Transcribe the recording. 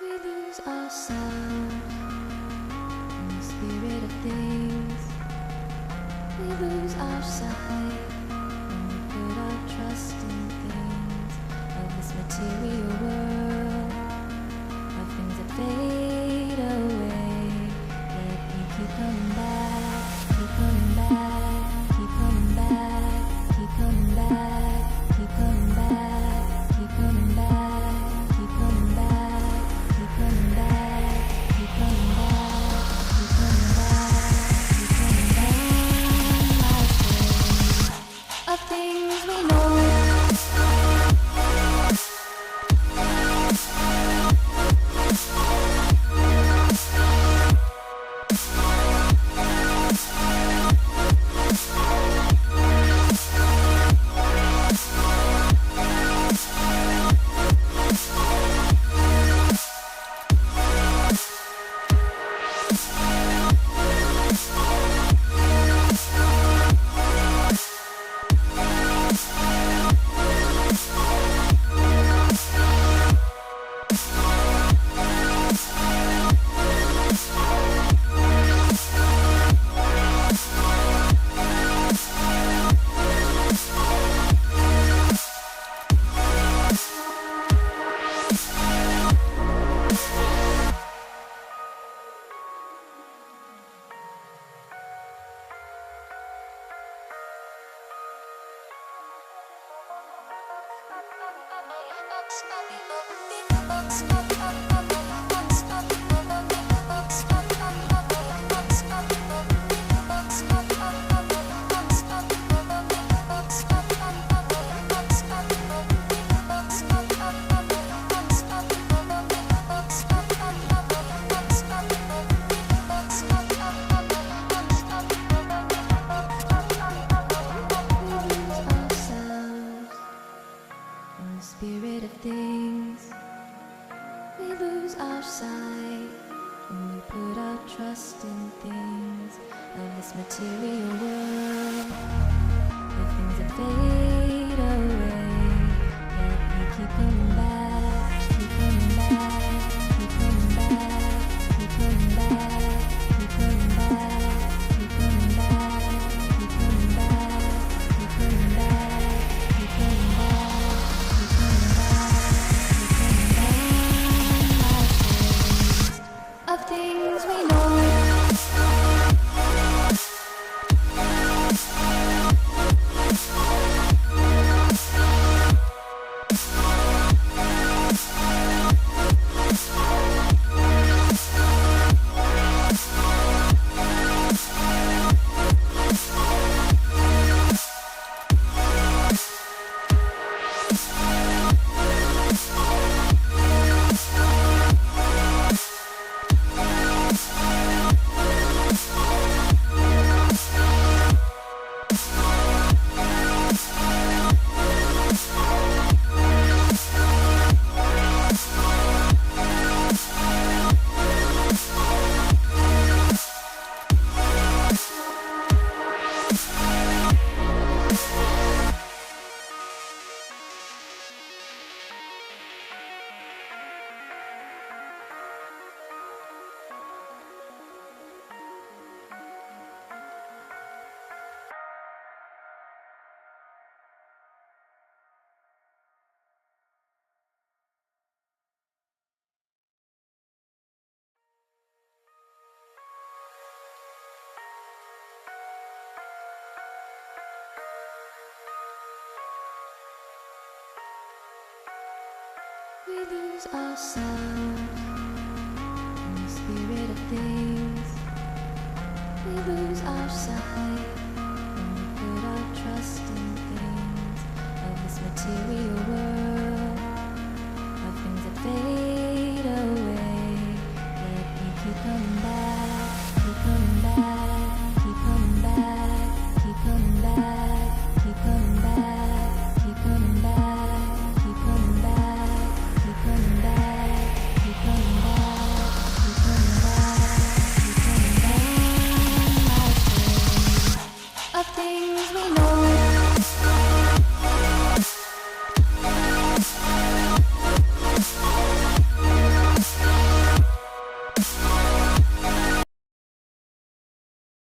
We lose ourselves in the spirit of things. We lose our sight when we put our trust in things of this material world, of things that fade away. Yet we keep coming back, keep coming back, keep coming back, keep coming back, keep coming back, keep coming back, keep coming back, keep coming back, keep coming back, keep coming back, keep coming back, of things we know. Spirit of things, we lose our sight when we put our trust in things of this material world, of things that fade away. Yet we keep coming back, keep coming back, keep coming back, keep coming back, keep coming back, keep coming back, keep coming back, keep coming back, keep coming back. Of things we know. We lose ourselves in the spirit of things. We lose our sight when we put our trust in things of this material world, of things that fade away. Yet we keep coming back, keep coming back, keep coming back, keep coming back, keep coming back, keep coming back, keep coming back. Keep coming back, keep coming back, keep coming back, keep coming back, of things we know.